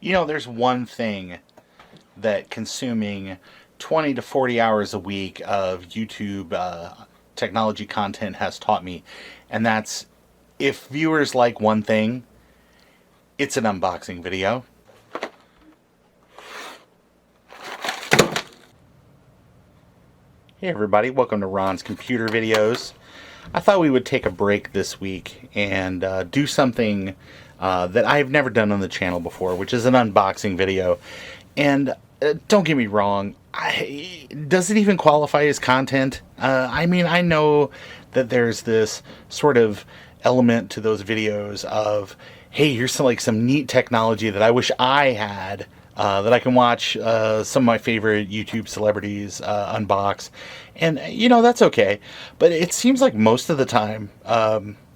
You know, there's one thing that consuming 20 to 40 hours a week of YouTube technology content has taught me, and that's if viewers like one thing, it's an unboxing video. Hey everybody, welcome to Ron's Computer Videos. I thought we would take a break this week and do something that I've never done on the channel before, which is an unboxing video. And don't get me wrong, does it even qualify as content? I mean, I know that there's this sort of element to those videos of, hey, here's some neat technology that I wish I had, that I can watch some of my favorite YouTube celebrities unbox. And, you know, that's okay. But it seems like most of the time,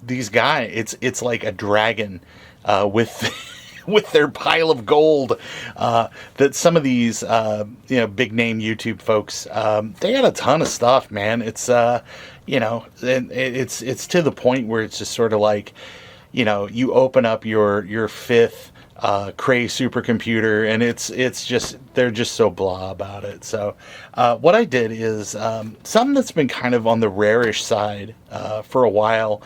these guys, it's like a dragon with with their pile of gold, that some of these big name YouTube folks, they got a ton of stuff, man. It's it's to the point where it's just sort of like, you open up your fifth Cray supercomputer and it's just, they're just so blah about it. So what I did is something that's been kind of on the rarish side for a while.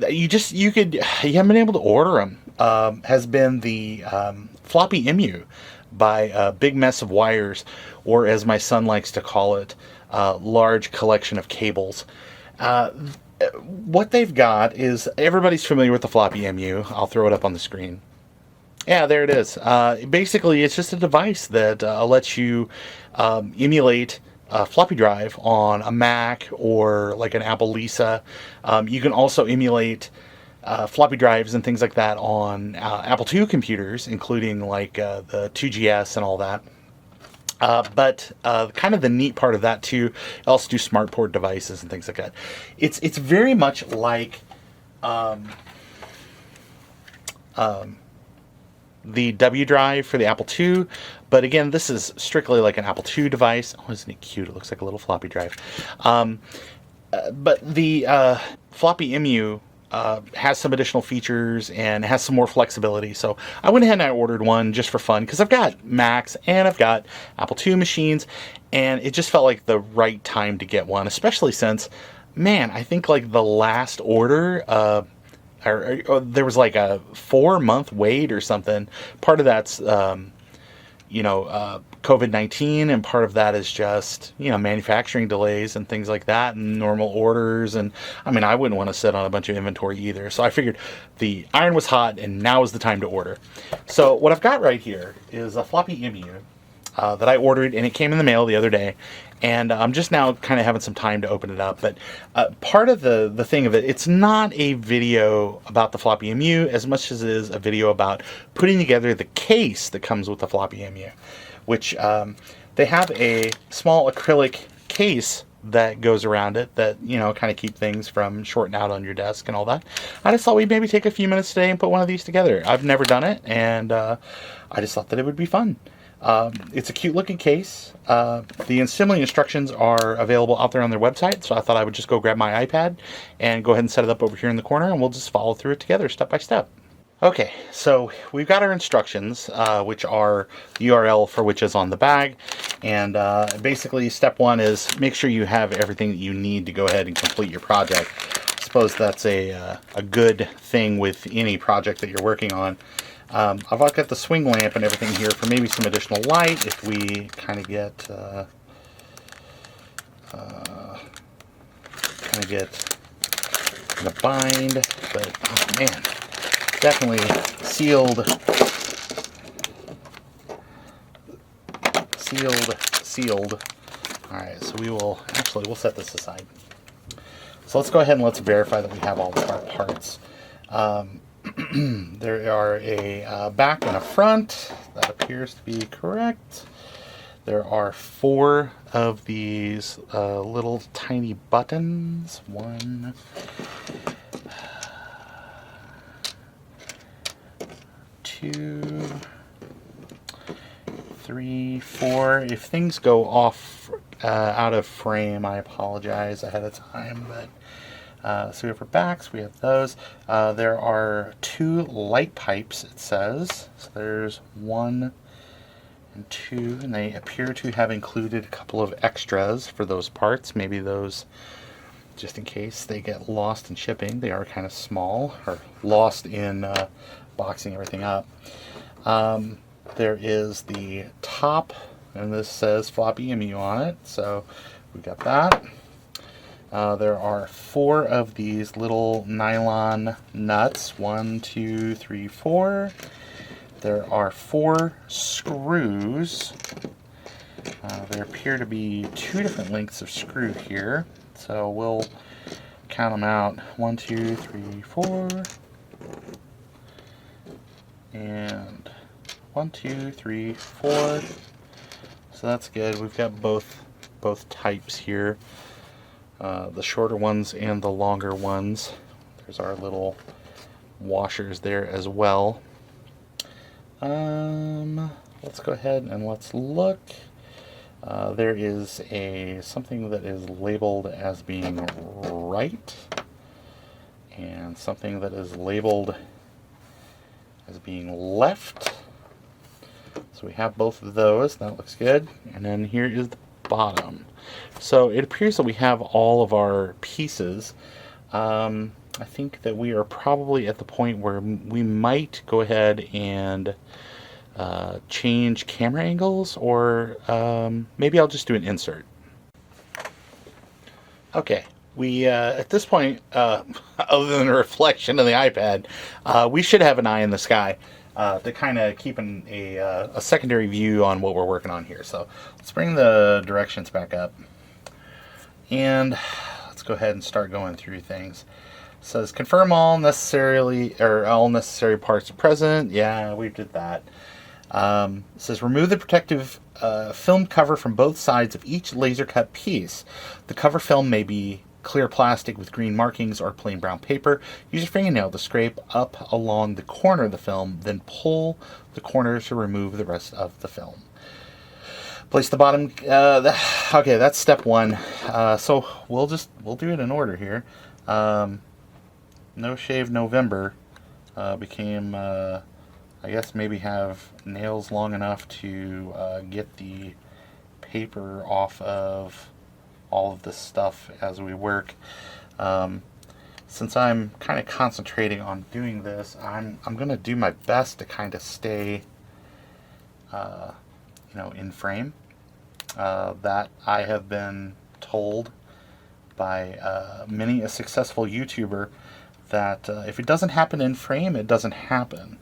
You haven't been able to order them, has been the Floppy EMU by Big Mess of Wires, or as my son likes to call it, large collection of cables. What they've got is, everybody's familiar with the Floppy EMU. I'll throw it up on the screen. Yeah, there it is. Basically, it's just a device that lets you emulate a floppy drive on a Mac or like an Apple Lisa. You can also emulate floppy drives and things like that on Apple II computers, including like the 2GS and all that. But kind of the neat part of that too, also do smart port devices and things like that. It's very much like the W drive for the Apple II, but again, this is strictly like an Apple II device. Oh, isn't it cute? It looks like a little floppy drive. But the Floppy EMU has some additional features and has some more flexibility. So I went ahead and I ordered one just for fun, because I've got Macs and I've got Apple II machines, and it just felt like the right time to get one, especially since, man, I think like the last order, or there was like a 4-month wait or something. Part of that's, COVID-19, and part of that is just, manufacturing delays and things like that, and normal orders. And I mean, I wouldn't want to sit on a bunch of inventory either. So I figured the iron was hot and now is the time to order. So what I've got right here is a Floppy EMU that I ordered, and it came in the mail the other day. And I'm just now kind of having some time to open it up. But part of the thing of it, it's not a video about the Floppy EMU as much as it is a video about putting together the case that comes with the Floppy EMU, which they have a small acrylic case that goes around it that, kind of keep things from shorting out on your desk and all that. I just thought we'd maybe take a few minutes today and put one of these together. I've never done it, and I just thought that it would be fun. It's a cute looking case. The assembly instructions are available out there on their website, so I thought I would just go grab my iPad and go ahead and set it up over here in the corner, and we'll just follow through it together step by step. Okay, so we've got our instructions, which are the URL for which is on the bag, and basically step one is make sure you have everything that you need to go ahead and complete your project. I suppose that's a good thing with any project that you're working on. I've got the swing lamp and everything here for maybe some additional light if we kind of get in a bind. But oh man, definitely sealed. All right, so we'll set this aside. So let's go ahead and let's verify that we have all of our parts. There are a back and a front. That appears to be correct. There are 4 of these little tiny buttons. 1, 2, 3, 4. If things go off out of frame, I apologize ahead of time, but So we have our backs, we have those. There are 2 light pipes, it says. So there's 1 and 2, and they appear to have included a couple of extras for those parts. Maybe those, just in case they get lost in shipping. They are kind of small, or lost in boxing everything up. There is the top, and this says Floppy EMU on it, so we got that. There are 4 of these little nylon nuts. 1, 2, 3, 4. There are 4 screws. There appear to be 2 different lengths of screw here, so we'll count them out. 1, 2, 3, 4. And 1, 2, 3, 4. So that's good. We've got both types here. The shorter ones and the longer ones. There's our little washers there as well. Let's go ahead and let's look. There is something that is labeled as being right, and something that is labeled as being left. So we have both of those. That looks good. And then here is the bottom. So it appears that we have all of our pieces. I think that we are probably at the point where we might go ahead and change camera angles, or maybe I'll just do an insert. Okay, we at this point, other than a reflection of the iPad, we should have an eye in the sky to kind of keep a secondary view on what we're working on here. So let's bring the directions back up, and let's go ahead and start going through things. It says confirm all necessary parts are present. Yeah, we did that. It says remove the protective film cover from both sides of each laser cut piece. The cover film may be clear plastic with green markings or plain brown paper. Use your fingernail to scrape up along the corner of the film, then pull the corner to remove the rest of the film. Place the bottom. Okay, that's step 1. So we'll do it in order here. No Shave November became, I guess, maybe have nails long enough to get the paper off of all of this stuff as we work. Since I'm kind of concentrating on doing this, I'm going to do my best to kind of stay, in frame. That I have been told by many a successful YouTuber that if it doesn't happen in frame, it doesn't happen.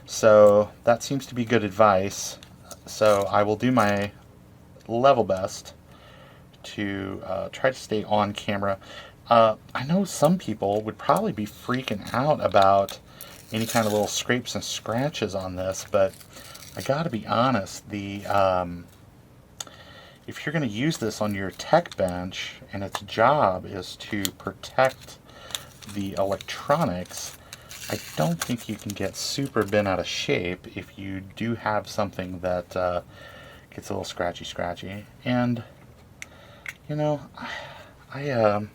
So that seems to be good advice. So I will do my level best to try to stay on camera. I know some people would probably be freaking out about any kind of little scrapes and scratches on this, but I gotta be honest, if you're going to use this on your tech bench and its job is to protect the electronics, I don't think you can get super bent out of shape if you do have something that gets a little scratchy. And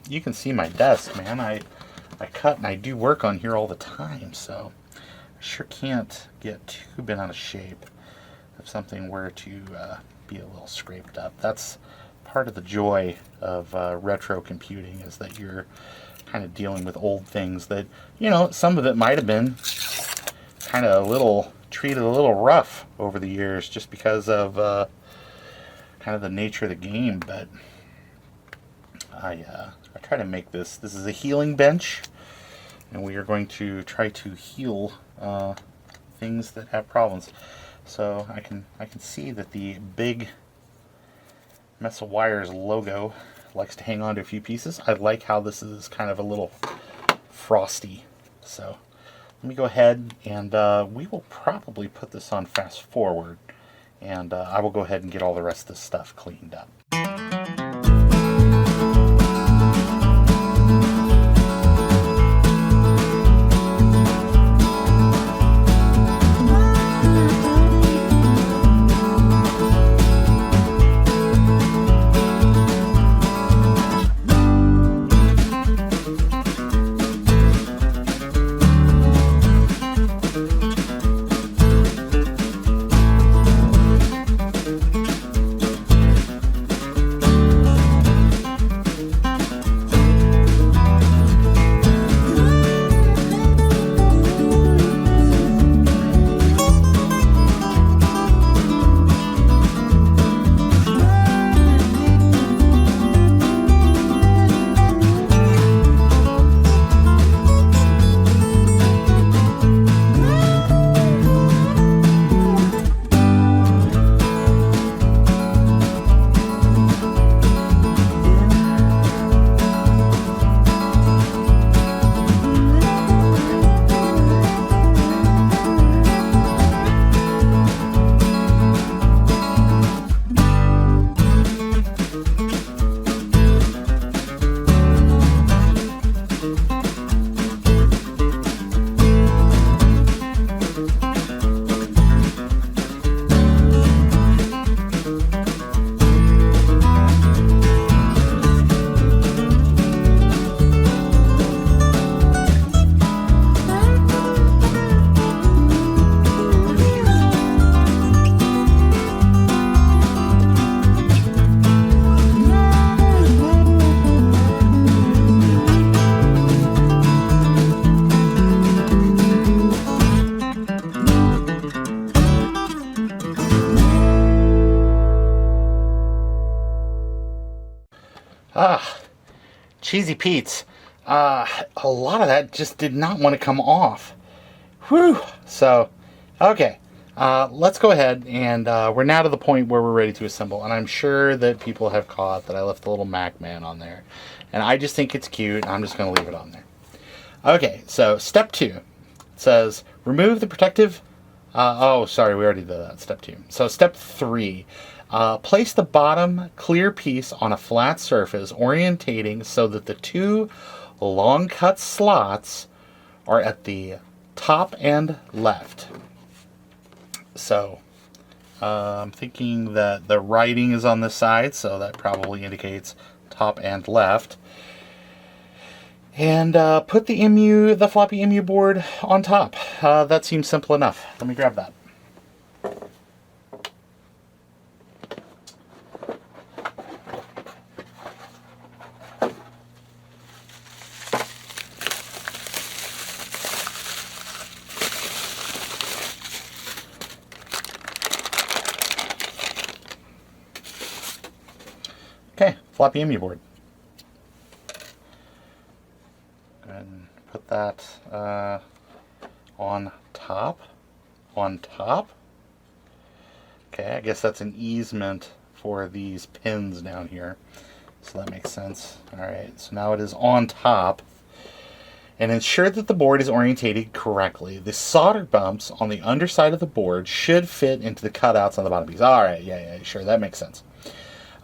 you can see my desk, man. I cut and I do work on here all the time, so I sure can't get too bent out of shape if something were to be a little scraped up. That's part of the joy of retro computing, is that you're kind of dealing with old things that, some of it might have been kind of treated a little rough over the years just because of kind of the nature of the game. But I try to make this is a healing bench, and we are going to try to heal things that have problems. So I can see that the big Mess of Wires logo likes to hang on to a few pieces. I like how this is kind of a little frosty. So let me go ahead and we will probably put this on fast forward, and I will go ahead and get all the rest of this stuff cleaned up. Cheesy Pete's. A lot of that just did not want to come off. Whew. So, okay. Let's go ahead, and we're now to the point where we're ready to assemble. And I'm sure that people have caught that I left the little Mac Man on there. And I just think it's cute. I'm just going to leave it on there. Okay, so step 2. It says, remove the protective... oh, sorry, we already did that. Step 2. So step 3. Place the bottom clear piece on a flat surface, orientating so that the 2 long cut slots are at the top and left. So I'm thinking that the writing is on this side, so that probably indicates top and left. And put the floppy EMU board on top. That seems simple enough. Let me grab that. Okay, floppy EMU board. Go ahead and put that on top. On top. Okay, I guess that's an easement for these pins down here. So that makes sense. Alright, so now it is on top. And ensure that the board is orientated correctly. The solder bumps on the underside of the board should fit into the cutouts on the bottom piece. Alright, yeah, sure, that makes sense.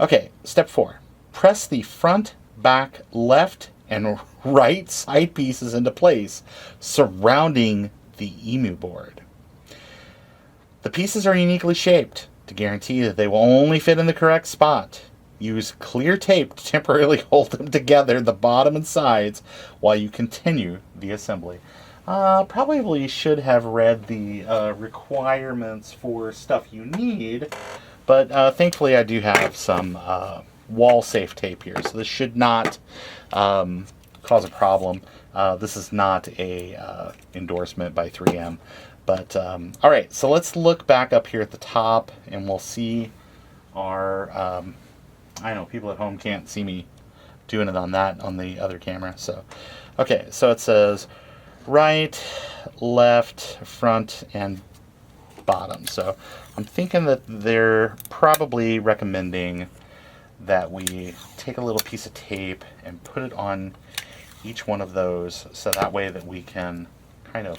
Okay, step 4. Press the front, back, left, and right side pieces into place surrounding the EMU board. The pieces are uniquely shaped to guarantee that they will only fit in the correct spot. Use clear tape to temporarily hold them together, the bottom and sides, while you continue the assembly. Probably should have read the requirements for stuff you need, but thankfully I do have some wall-safe tape here, so this should not cause a problem. This is not a endorsement by 3M. But, all right, so let's look back up here at the top, and we'll see our, I know people at home can't see me doing it on the other camera. So, okay, so it says right, left, front, and bottom. So I'm thinking that they're probably recommending that we take a little piece of tape and put it on each one of those, so that way that we can kind of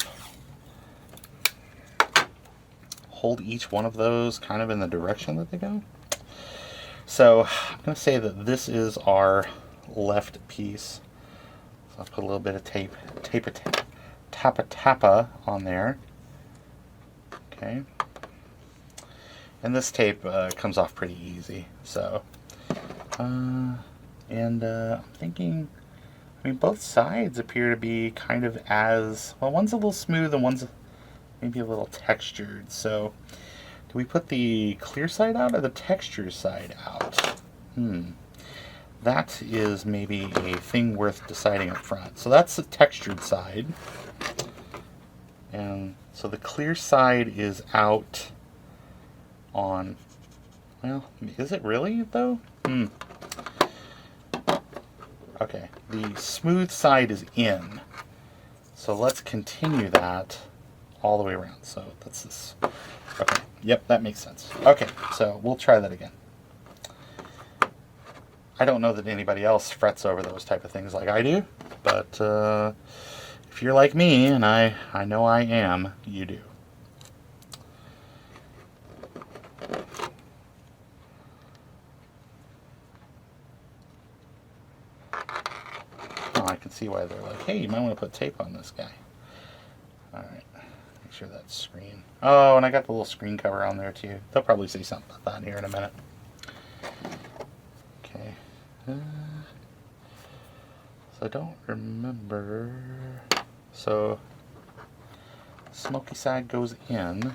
hold each one of those kind of in the direction that they go. So I'm going to say that this is our left piece. So I'll put a little bit of tappa on there. Okay. And this tape comes off pretty easy. So, I'm thinking, I mean, both sides appear to be kind of as, well, one's a little smooth and one's maybe a little textured. So do we put the clear side out or the texture side out? That is maybe a thing worth deciding up front. So that's the textured side. And so the clear side is out on, well, is it really though? Okay, the smooth side is in. So let's continue that all the way around. So that's this. Okay, yep, that makes sense. Okay, so we'll try that again. I don't know that anybody else frets over those type of things like I do, but if you're like me, and I know I am, you do. Oh, I can see why they're like, hey, you might want to put tape on this guy. Alright, make sure that's screen. Oh, and I got the little screen cover on there too. They'll probably see something about that here in a minute. Okay. So I don't remember. So smoky side goes in,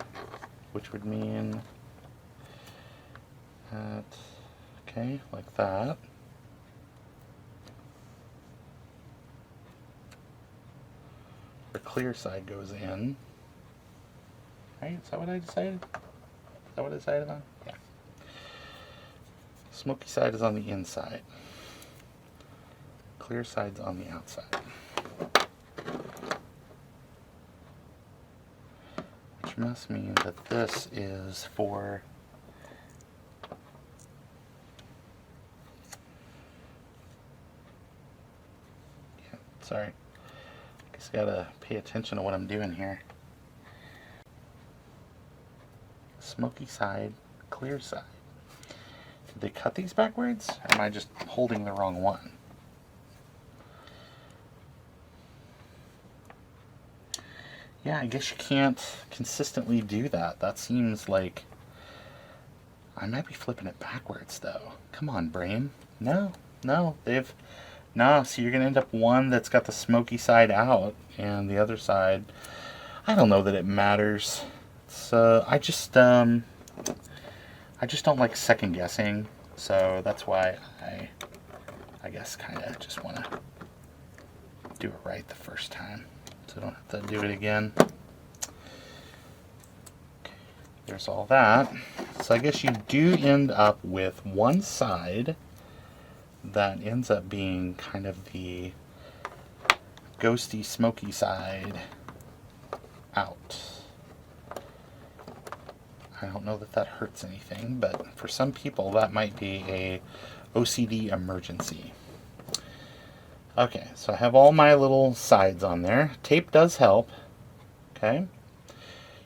which would mean that, okay, like that. The clear side goes in. Right? Is that what I decided? Is that what I decided on? Yeah. Smoky side is on the inside. clear sides on the outside. Which must mean that this is for sorry. Just gotta pay attention to what I'm doing here. Smoky side, clear side. Did they cut these backwards? Or am I just holding the wrong one? Yeah, I guess you can't consistently do that. That seems like... I might be flipping it backwards, though. Come on, brain. No, no, no, so you're going to end up one that's got the smoky side out, and the other side... I don't know that it matters. So I just don't like second guessing, so that's why I guess kind of just want to do it right the first time, so I don't have to do it again. Okay, there's all that. So I guess you do end up with one side that ends up being kind of the ghosty, smoky side out. I don't know that that hurts anything, but for some people that might be a OCD emergency. Okay, so I have all my little sides on there. Tape does help. Okay.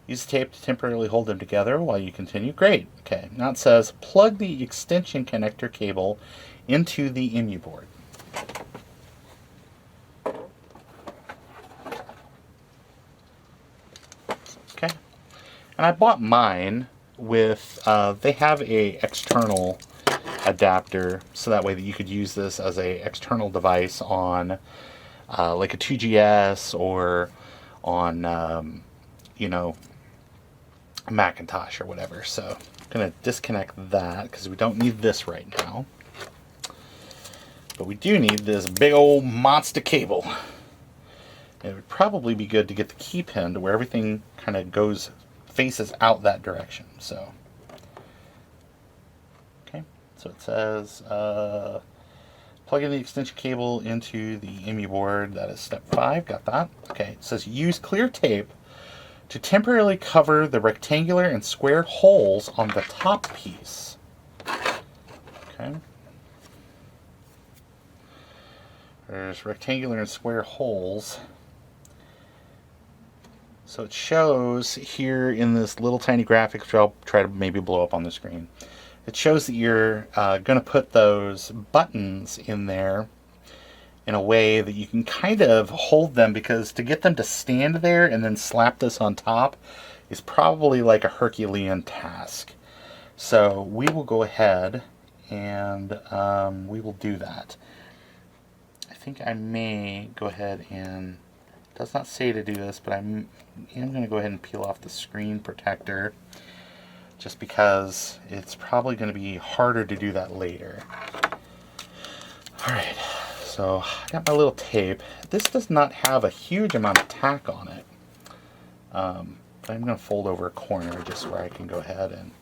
Use tape to temporarily hold them together while you continue. Great. Okay, now it says plug the extension connector cable into the EMU board. Okay. And I bought mine with, they have a external adapter, so that way that you could use this as a external device on like a 2GS or on, you know, a Macintosh or whatever. So I'm going to disconnect that because we don't need this right now. But we do need this big old monster cable. It would probably be good to get the key pin to where everything kind of faces out that direction. So, okay, so it says plug in the extension cable into the EMU board. That is step 5. Got that. Okay, it says use clear tape to temporarily cover the rectangular and square holes on the top piece. Okay. There's rectangular and square holes. So it shows here in this little tiny graphic, which I'll try to maybe blow up on the screen. It shows that you're going to put those buttons in there in a way that you can kind of hold them, because to get them to stand there and then slap this on top is probably like a Herculean task. So we will go ahead and we will do that. I think I may go ahead and, it does not say to do this, but I'm going to go ahead and peel off the screen protector, just because it's probably going to be harder to do that later. Alright, so I got my little tape. This does not have a huge amount of tack on it, but I'm going to fold over a corner just where I can go ahead and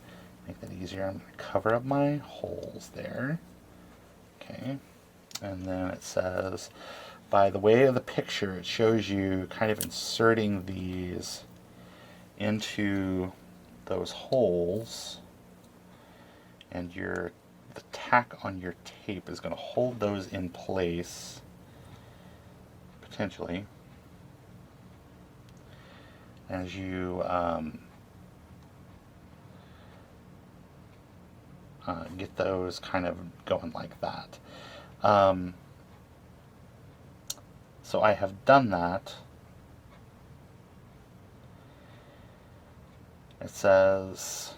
make that easier. I'm going to cover up my holes there. Okay, and then it says, by the way of the picture, it shows you kind of inserting these into those holes, and the tack on your tape is going to hold those in place, potentially, as you get those kind of going like that. So I have done that. It says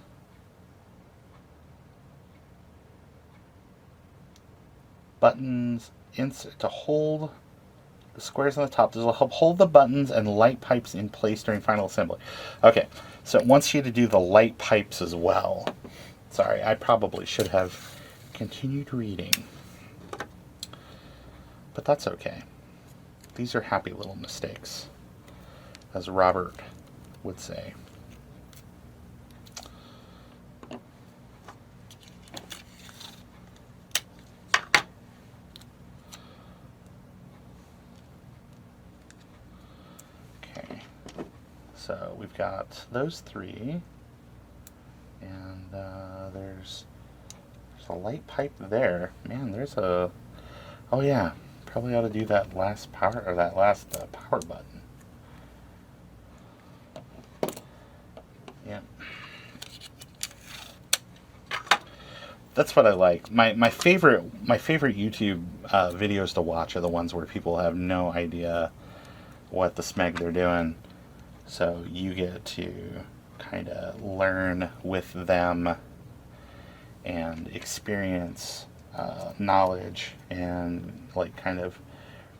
buttons insert to hold the squares on the top. This will help hold the buttons and light pipes in place during final assembly. Okay, so it wants you to do the light pipes as well. Sorry, I probably should have continued reading, but that's okay. These are happy little mistakes, as Robert would say. So we've got those three, and there's a light pipe there. Man, there's a, oh yeah, probably ought to do that last power, or that last power button. Yeah. That's what I like. My favorite YouTube videos to watch are the ones where people have no idea what the smeg they're doing. So you get to kind of learn with them and experience knowledge and like kind of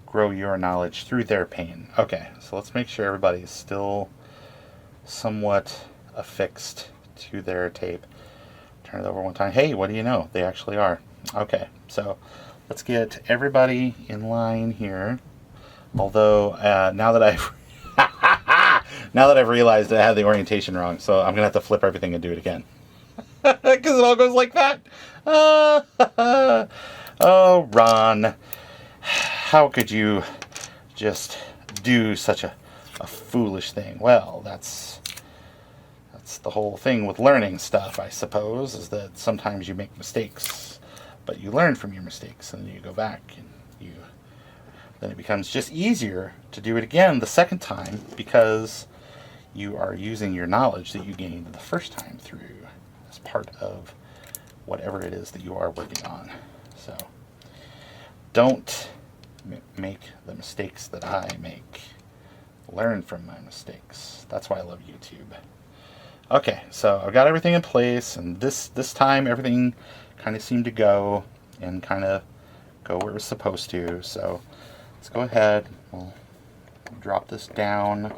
grow your knowledge through their pain. Okay, so let's make sure everybody is still somewhat affixed to their tape. Turn it over one time. Hey, what do you know? They actually are. Okay, so let's get everybody in line here. Although now that I've realized I had the orientation wrong, so I'm gonna have to flip everything and do it again because it all goes like that. Oh, Ron, how could you just do such a foolish thing? Well, that's the whole thing with learning stuff, I suppose, is that sometimes you make mistakes, but you learn from your mistakes, and then you go back, and then it becomes just easier to do it again the second time because you are using your knowledge that you gained the first time through as part of whatever it is that you are working on. So don't make the mistakes that I make. Learn from my mistakes. That's why I love YouTube. Okay, so I've got everything in place, and this time everything kind of seemed to go and kind of go where it was supposed to. So let's go ahead. We'll drop this down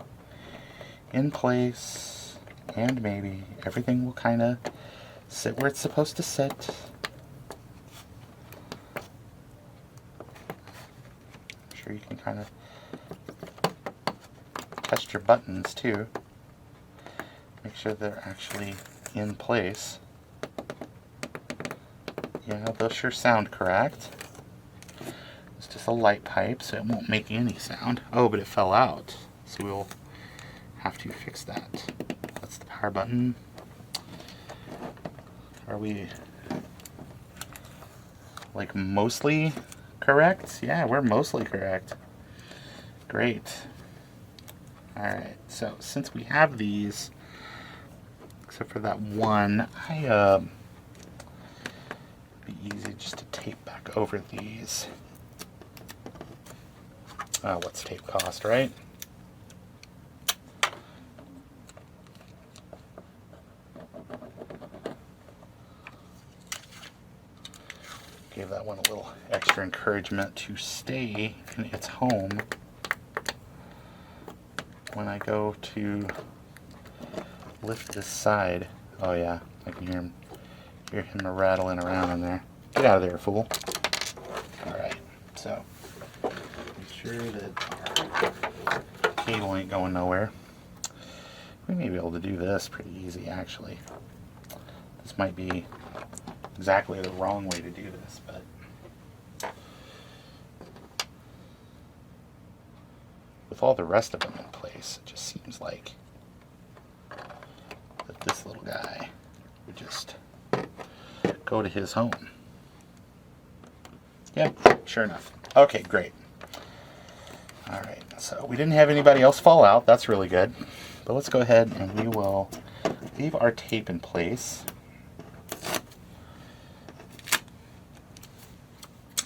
in place, and maybe everything will kind of sit where it's supposed to sit. I'm sure you can kind of test your buttons too. Make sure they're actually in place. Yeah, those sure sound correct. It's just a light pipe, so it won't make any sound. Oh, but it fell out, so we'll have to fix that. That's the power button. Are we like mostly correct? Yeah, we're mostly correct. Great. Alright, so since we have these, except for that one, it'd be easy just to tape back over these. What's tape cost, right? Gave that one a little extra encouragement to stay in its home when I go to lift this side. Oh yeah, I can hear him rattling around in there. Get out of there, fool. Alright, so make sure that our cable ain't going nowhere. We may be able to do this pretty easy, actually. This might be exactly the wrong way to do this, but with all the rest of them in place, it just seems like that this little guy would just go to his home. Yep, sure enough. Okay, great. Alright, so we didn't have anybody else fall out. That's really good. But let's go ahead and we will leave our tape in place.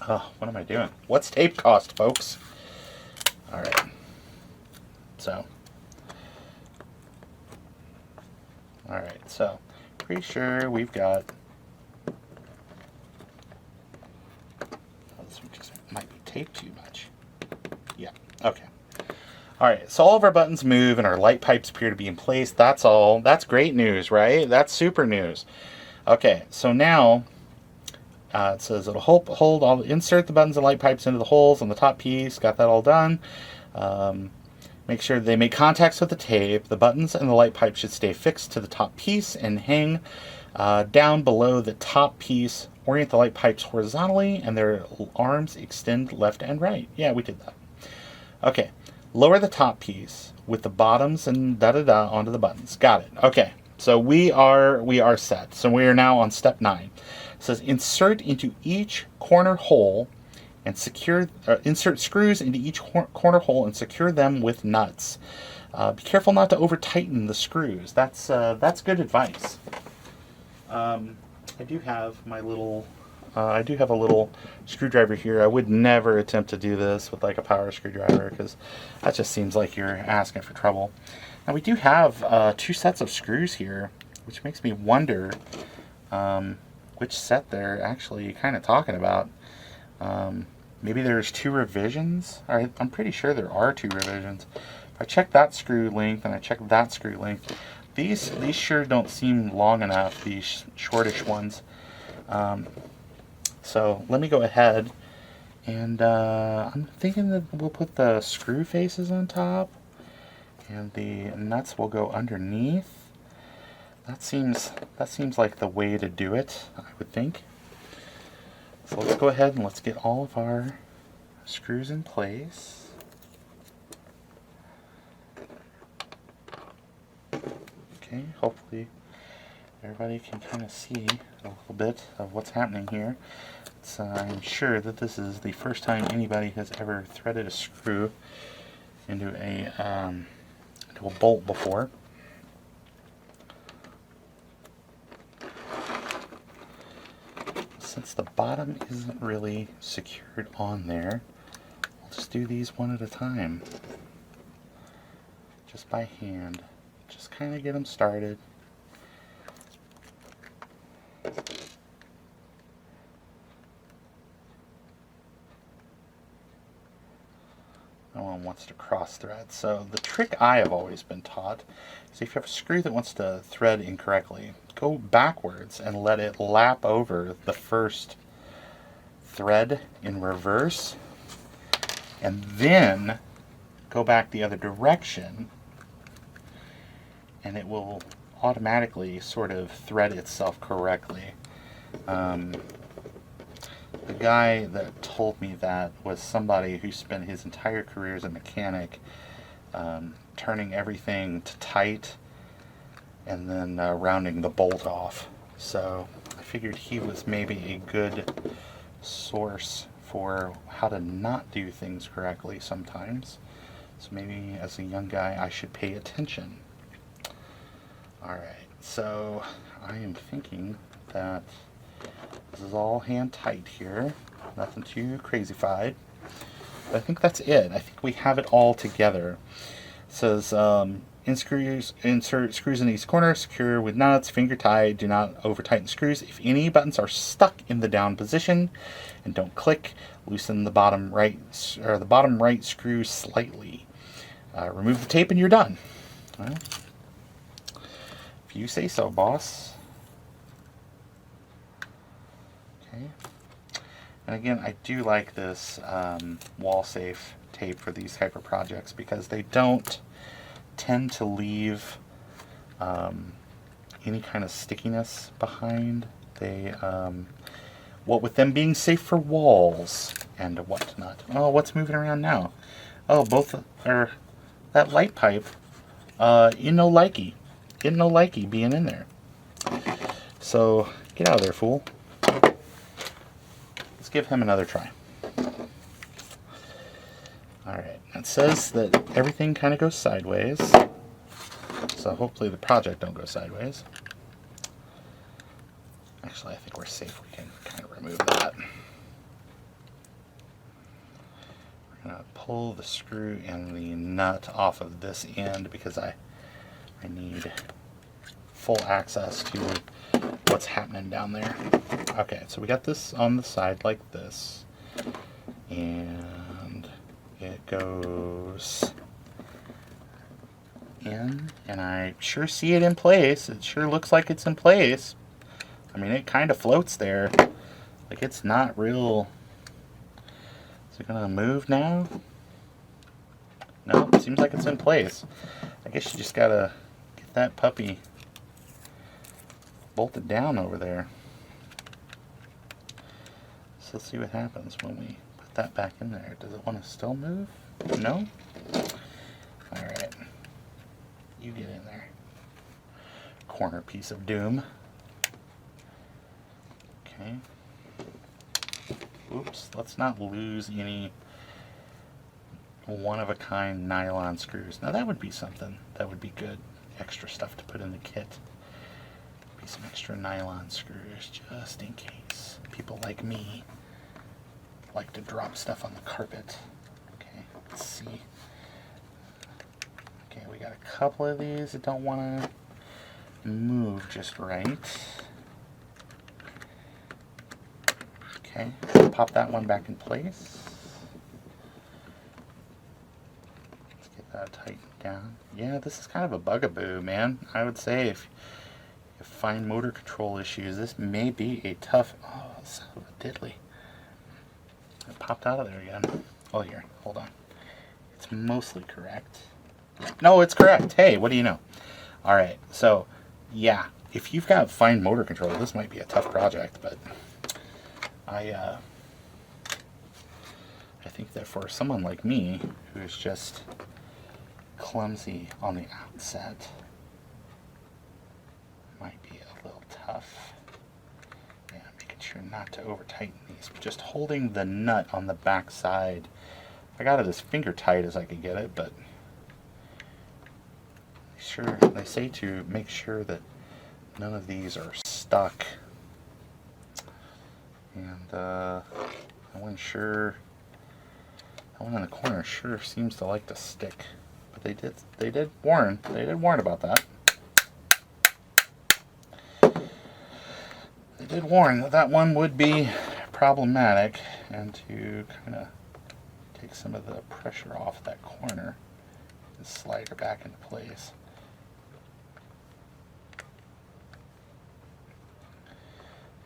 Oh, what am I doing? What's tape cost, folks? Alright. So. Alright, so pretty sure we've got. Oh, this one just might be taped too much. Yeah, okay. Alright, so all of our buttons move and our light pipes appear to be in place. That's all. That's great news, right? That's super news. Okay, so now it says it'll hold all, insert the buttons and light pipes into the holes on the top piece. Got that all done. Make sure they make contacts with the tape. The buttons and the light pipe should stay fixed to the top piece and hang down below the top piece. Orient the light pipes horizontally and their arms extend left and right. Yeah, we did that. Okay, lower the top piece. with the bottoms and da-da-da onto the buttons. Got it. Okay. So we are set. So we are now on step 9. It says insert into each corner hole and secure, insert screws into each corner hole and secure them with nuts. Be careful not to over tighten the screws. That's good advice. I do have my little, I do have a little screwdriver here. I would never attempt to do this with like a power screwdriver because that just seems like you're asking for trouble. Now we do have 2 sets of screws here, which makes me wonder which set they're actually kind of talking about. Maybe there's 2 revisions. I'm pretty sure there are 2 revisions. If I check that screw length and I check that screw length, these sure don't seem long enough, these shortish ones. So let me go ahead and I'm thinking that we'll put the screw faces on top and the nuts will go underneath. That seems like the way to do it, I would think. So let's go ahead and let's get all of our screws in place. Okay, hopefully everybody can kind of see a little bit of what's happening here. I'm sure that this is the first time anybody has ever threaded a screw into a bolt before. Since the bottom isn't really secured on there, we'll just do these one at a time, just by hand. Just kind of get them started. No one wants to cross thread. So the trick I have always been taught is if you have a screw that wants to thread incorrectly, go backwards and let it lap over the first thread in reverse, and then go back the other direction, and it will automatically sort of thread itself correctly. The guy that told me that was somebody who spent his entire career as a mechanic, turning everything to tight and then rounding the bolt off. So I figured he was maybe a good source for how to not do things correctly sometimes. So maybe as a young guy I should pay attention. Alright, so I am thinking that this is all hand tight here. Nothing too crazy-fied. But I think that's it. I think we have it all together. It says, insert screws in each corner, secure with nuts, finger tight, do not over tighten screws. If any buttons are stuck in the down position and don't click, loosen the bottom right screw slightly. Remove the tape and you're done. Well, if you say so, boss. Okay. And again, I do like this wall-safe tape for these type of projects because they don't tend to leave any kind of stickiness behind. They, what with them being safe for walls and whatnot. Oh, what's moving around now? Oh, both are that light pipe. In no likey being in there. So get out of there, fool. Let's give him another try. Alright, it says that everything kind of goes sideways. So hopefully the project don't go sideways. Actually, I think we're safe. We can kind of remove that. We're going to pull the screw and the nut off of this end because I need full access to what's happening down there. Okay, so we got this on the side like this, and it goes in, and I sure see it in place. It sure looks like it's in place. I mean, it kind of floats there, like it's not real. Is it gonna move now? No, it seems like it's in place. I guess you just gotta get that puppy bolted down over there. So let's see what happens when we put that back in there. Does it want to still move? No? Alright. You get in there. Corner piece of doom. Okay. Oops, let's not lose any one-of-a-kind nylon screws. Now that would be something. That would be good. Extra stuff to put in the kit. Be some extra nylon screws just in case. People like me like to drop stuff on the carpet. Okay, let's see. Okay, we got a couple of these that don't want to move just right. Okay, pop that one back in place. Let's get that tightened down. Yeah, this is kind of a bugaboo, man. I would say if you find motor control issues, this may be a tough... Oh, son of a diddly. It popped out of there again. Oh, here, hold on. It's mostly correct. No, it's correct. Hey, what do you know? All right, so, yeah, if you've got fine motor control, this might be a tough project, but I think that for someone like me, who's just clumsy on the outset, might be a little tough. Yeah, making sure not to over tighten these. Just holding the nut on the back side. I got it as finger tight as I could get it, but sure, they say to make sure that none of these are stuck. And that one in the corner sure seems to like to stick. But they did warn about that. They did warn that that one would be problematic, and to kind of take some of the pressure off that corner and slide her back into place.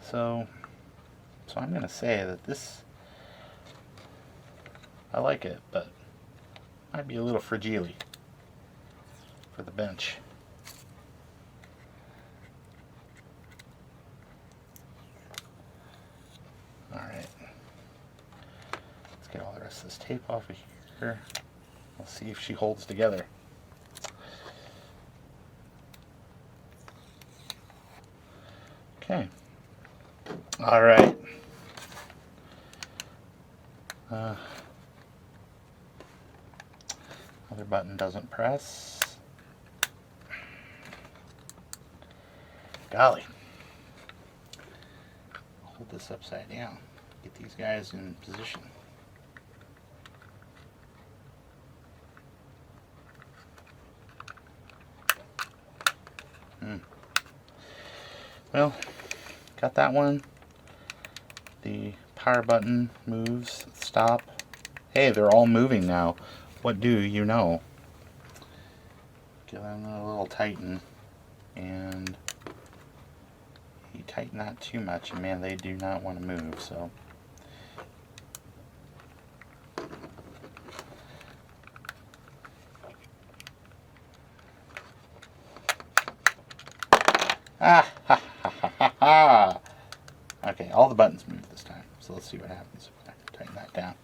So I'm going to say that this, I like it, but might be a little fragile for the bench. Alright. Let's get all the rest of this tape off of here. We'll see if she holds together. Okay. All right. Other button doesn't press. Golly. Hold this upside down. Get these guys in position. Well, got that one. The power button moves, stop. Hey, they're all moving now. What do you know? Give them a little tighten, and you tighten that too much, and man, they do not want to move, so. Ah, ha, ha, ha, ha, ha. Okay, all the buttons move this time, so let's see what happens if I tighten that down.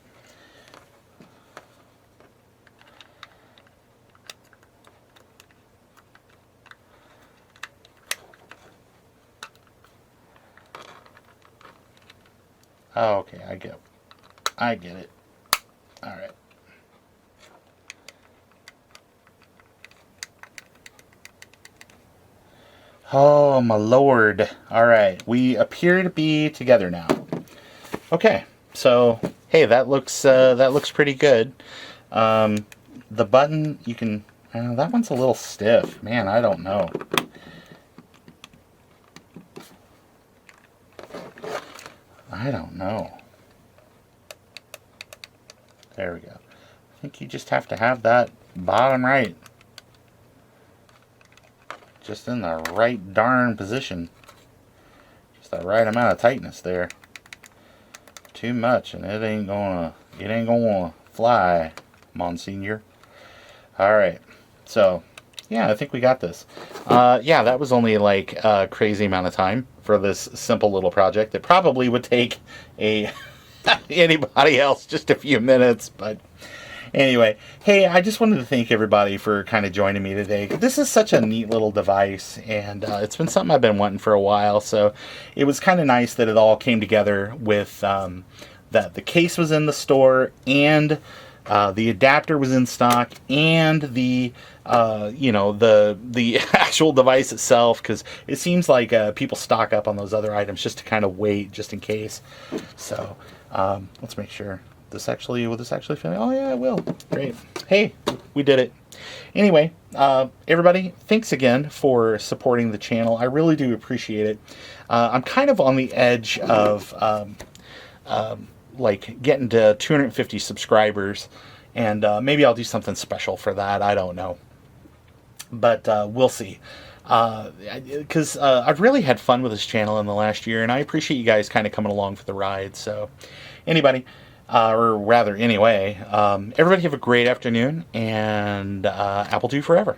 Oh, okay, I get it. All right. Oh, my lord. All right, we appear to be together now. Okay, so hey, that looks pretty good. The button, you can. That one's a little stiff, man. I don't know. I don't know. There we go. I think you just have to have that bottom right just in the right darn position. Just the right amount of tightness there. Too much and it ain't gonna fly, Monsignor. Alright, so yeah, I think we got this. Yeah, that was only like a crazy amount of time for this simple little project. It probably would take anybody else just a few minutes, but Anyway, hey, I just wanted to thank everybody for kind of joining me today. This is such a neat little device, and it's been something I've been wanting for a while, so it was kind of nice that it all came together with that the case was in the store, and the adapter was in stock, and the the actual device itself, because it seems like people stock up on those other items just to kind of wait, just in case. So let's make sure. Will this actually fit? Oh yeah, it will. Great. Hey, we did it. Anyway, everybody, thanks again for supporting the channel. I really do appreciate it. I'm kind of on the edge of like getting to 250 subscribers, and maybe I'll do something special for that. I don't know, but we'll see. Because I've really had fun with this channel in the last year, and I appreciate you guys kind of coming along for the ride. So, anybody. Anyway, everybody have a great afternoon, and Apple II forever.